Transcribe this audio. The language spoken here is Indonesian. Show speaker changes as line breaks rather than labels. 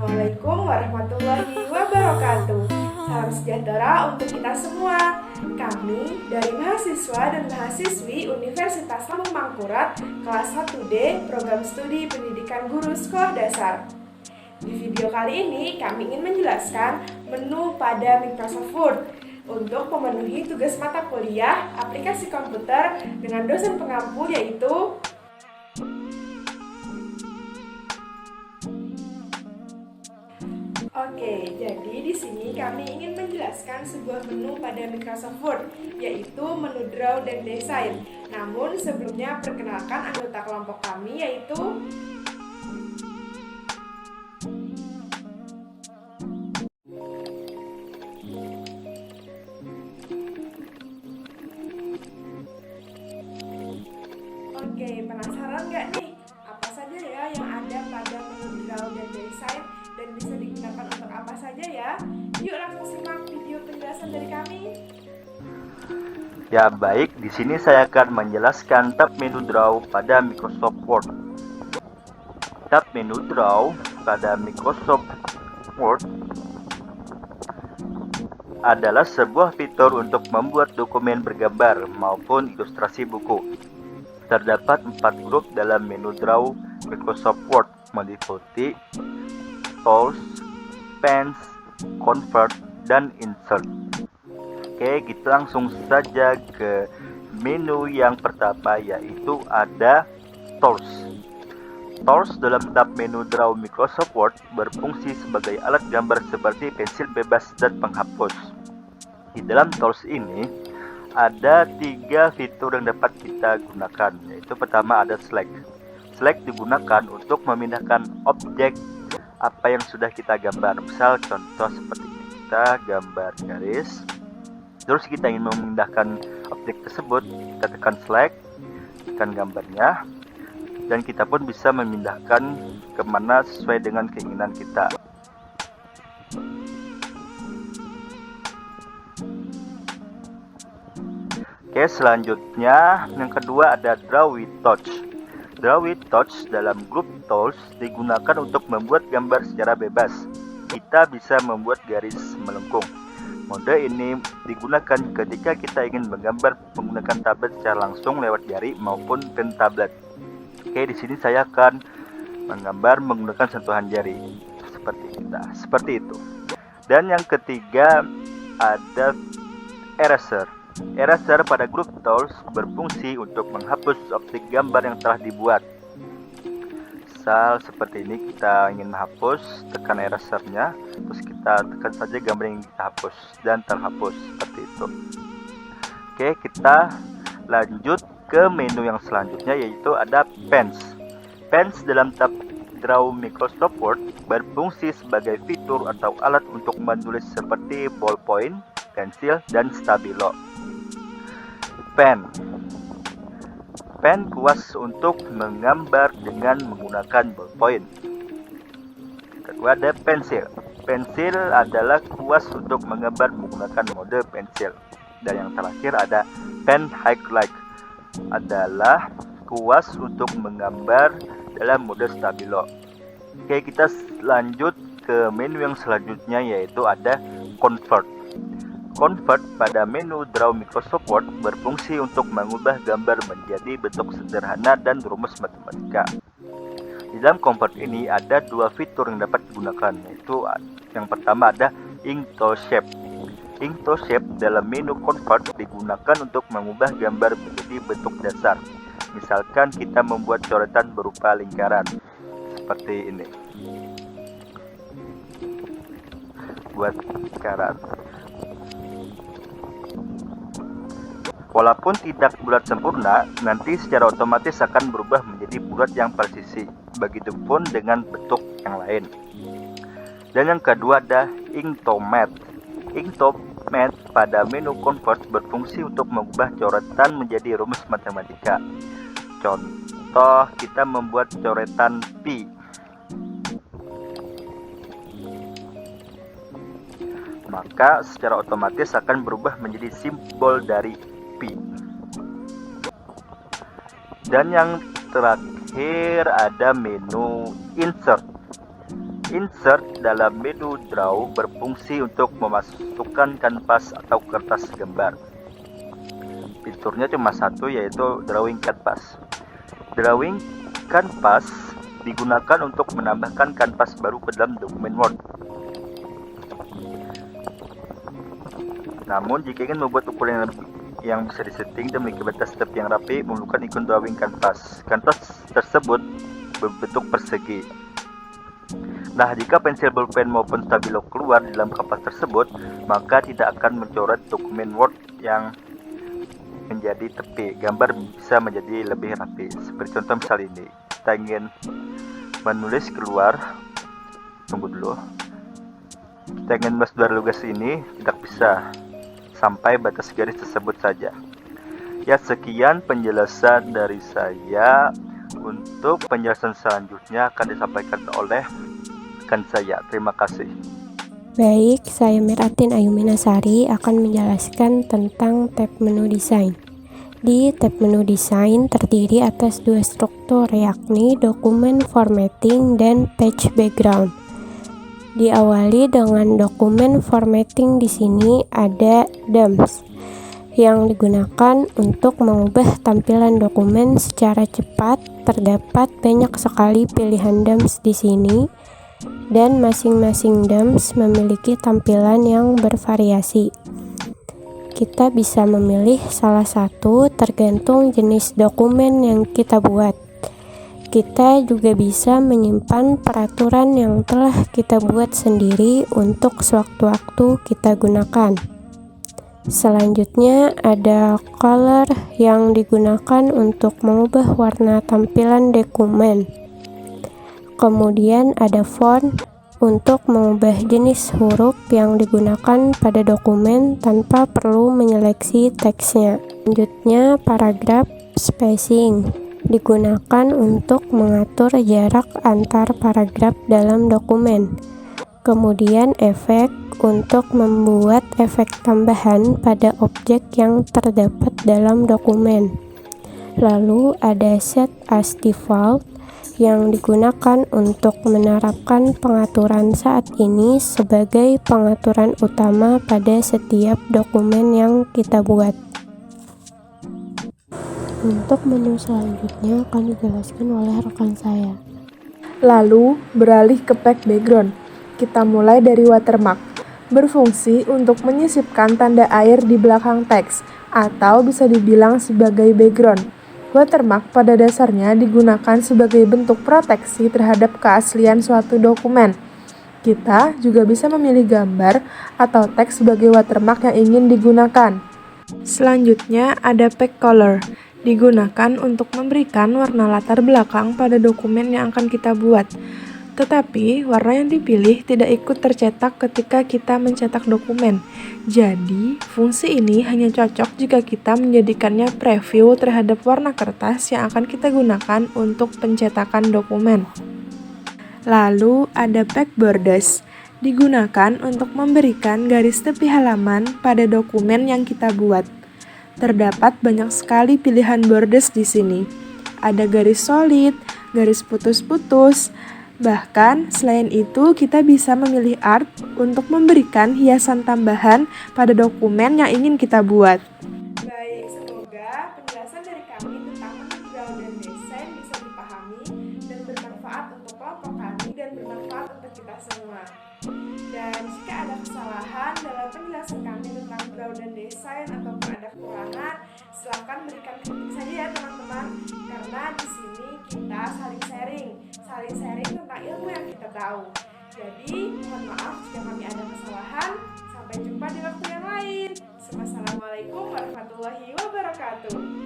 Assalamualaikum warahmatullahi wabarakatuh. Salam sejahtera untuk kita semua. Kami dari mahasiswa dan mahasiswi Universitas Lambung Mangkurat kelas 1D Program Studi Pendidikan Guru Sekolah Dasar. Di video kali ini kami ingin menjelaskan menu pada Microsoft Word untuk memenuhi tugas mata kuliah aplikasi komputer dengan dosen pengampu yaitu Oke, jadi di sini kami ingin menjelaskan sebuah menu pada Microsoft Word, yaitu menu Draw dan Design. Namun sebelumnya perkenalkan anggota kelompok kami yaitu Oke, penasaran nggak nih? Apa saja ya yang ada pada menu Draw dan Design dan bisa digunakan untuk apa saja ya? Yuk langsung simak video penjelasan dari kami.
Ya baik, di sini saya akan menjelaskan tab menu Draw pada Microsoft Word. Tab menu Draw pada Microsoft Word adalah sebuah fitur untuk membuat dokumen bergambar maupun ilustrasi buku. Terdapat 4 grup dalam menu Draw Microsoft Word meliputi Tools, Pens, Convert, dan Insert. Oke, kita langsung saja ke menu yang pertama yaitu ada Tools. Tools dalam tab menu Draw Microsoft Word berfungsi sebagai alat gambar seperti pensil bebas dan penghapus. Di dalam Tools ini ada 3 fitur yang dapat kita gunakan, yaitu pertama ada Select. Select digunakan untuk memindahkan objek apa yang sudah kita gambar. Misal contoh seperti ini, kita gambar garis, terus kita ingin memindahkan objek tersebut, kita tekan Select, tekan gambarnya, dan kita pun bisa memindahkan kemana sesuai dengan keinginan kita. Oke, selanjutnya yang kedua ada Draw with Touch. Draw with Touch dalam grup Tools digunakan untuk membuat gambar secara bebas. Kita bisa membuat garis melengkung. Mode ini digunakan ketika kita ingin menggambar menggunakan tablet secara langsung lewat jari maupun pen tablet. Oke, di sini saya akan menggambar menggunakan sentuhan jari seperti itu. Dan yang ketiga ada Eraser. Eraser pada grup Tools berfungsi untuk menghapus objek gambar yang telah dibuat. Misal seperti ini, kita ingin menghapus, tekan erasernya, terus kita tekan saja gambar yang kita hapus dan terhapus seperti itu. Oke, kita lanjut ke menu yang selanjutnya yaitu ada Pens. Pens dalam tab Draw Microsoft Word berfungsi sebagai fitur atau alat untuk menulis seperti ballpoint, pensil, dan stabilo. Pen kuas untuk menggambar dengan menggunakan ballpoint. Kedua ada pensil. Pensil adalah kuas untuk menggambar menggunakan mode pensil. Dan yang terakhir ada pen highlight, adalah kuas untuk menggambar dalam mode stabilo. Oke, kita lanjut ke menu yang selanjutnya yaitu ada Convert. Convert pada menu Draw Microsoft Word berfungsi untuk mengubah gambar menjadi bentuk sederhana dan rumus matematika. Di dalam Convert ini ada 2 fitur yang dapat digunakan, yaitu yang pertama ada Ink to Shape. Ink to Shape dalam menu Convert digunakan untuk mengubah gambar menjadi bentuk dasar. Misalkan kita membuat coretan berupa lingkaran seperti ini. Buat lingkaran. Walaupun tidak bulat sempurna, nanti secara otomatis akan berubah menjadi bulat yang presisi. Begitupun dengan bentuk yang lain. Dan yang kedua ada Ink to Matte. Ink to Matte pada menu Convert berfungsi untuk mengubah coretan menjadi rumus matematika. Contoh, kita membuat coretan pi. Maka secara otomatis akan berubah menjadi simbol dari pi. Dan yang terakhir ada menu Insert. Insert dalam menu Draw berfungsi untuk memasukkan kanvas atau kertas gambar. Fiturnya cuma satu, yaitu Drawing Canvas. Drawing Canvas digunakan untuk menambahkan kanvas baru ke dalam dokumen Word. Namun, jika ingin membuat ukuran yang bisa disetting dan memiliki batas step yang rapi, memerlukan ikon Drawing Canvas. Kanvas tersebut berbentuk persegi. Nah, jika pensil bolpen maupun stabilo keluar di dalam kanvas tersebut, maka tidak akan mencoret dokumen Word yang menjadi tepi. Gambar bisa menjadi lebih rapi. Seperti contoh misal ini. Kita ingin menulis keluar. Tunggu dulu. Kita ingin menulis dari lugas ini, tidak bisa. Sampai batas garis tersebut saja. Ya, sekian penjelasan dari saya. Untuk penjelasan selanjutnya akan disampaikan oleh rekan saya. Terima kasih.
Baik, saya Miratin Ayuminasari akan menjelaskan tentang tab menu desain. Di tab menu desain terdiri atas dua struktur, yakni dokumen formatting dan page background. Diawali dengan dokumen formatting. Di sini ada DUMS yang digunakan untuk mengubah tampilan dokumen secara cepat. Terdapat banyak sekali pilihan DUMS di sini, dan masing-masing DUMS memiliki tampilan yang bervariasi. Kita bisa memilih salah satu tergantung jenis dokumen yang kita buat. Kita juga bisa menyimpan peraturan yang telah kita buat sendiri untuk sewaktu-waktu kita gunakan. Selanjutnya ada color yang digunakan untuk mengubah warna tampilan dokumen. Kemudian ada font untuk mengubah jenis huruf yang digunakan pada dokumen tanpa perlu menyeleksi teksnya. Selanjutnya paragraph spacing digunakan untuk mengatur jarak antar paragraf dalam dokumen. Kemudian efek untuk membuat efek tambahan pada objek yang terdapat dalam dokumen. Lalu ada set as default yang digunakan untuk menerapkan pengaturan saat ini sebagai pengaturan utama pada setiap dokumen yang kita buat. Untuk menu selanjutnya akan dijelaskan oleh rekan saya.
Lalu, beralih ke pack background. Kita mulai dari watermark. Berfungsi untuk menyisipkan tanda air di belakang teks, atau bisa dibilang sebagai background. Watermark pada dasarnya digunakan sebagai bentuk proteksi terhadap keaslian suatu dokumen. Kita juga bisa memilih gambar atau teks sebagai watermark yang ingin digunakan. Selanjutnya ada pack color, digunakan untuk memberikan warna latar belakang pada dokumen yang akan kita buat. Tetapi, warna yang dipilih tidak ikut tercetak ketika kita mencetak dokumen. Jadi, fungsi ini hanya cocok jika kita menjadikannya preview terhadap warna kertas yang akan kita gunakan untuk pencetakan dokumen. Lalu, ada pack borders, digunakan untuk memberikan garis tepi halaman pada dokumen yang kita buat. Terdapat banyak sekali pilihan borders di sini. Ada garis solid, garis putus-putus. Bahkan, selain itu, kita bisa memilih art untuk memberikan hiasan tambahan pada dokumen yang ingin kita buat. Baik, semoga penjelasan dari kami tentang menu draw dan desain bisa dipahami dan bermanfaat untuk kelompok kami dan bermanfaat untuk kita semua. Dan jika ada kesalahan dalam penjelasan kami tentang draw dan desain ataupun ada kekurangan, silakan berikan kritik saja ya teman-teman, karena di sini kita saling sharing tentang ilmu yang kita tahu. Jadi, mohon maaf jika kami ada kesalahan. Sampai jumpa di waktu yang lain. Wassalamualaikum warahmatullahi wabarakatuh.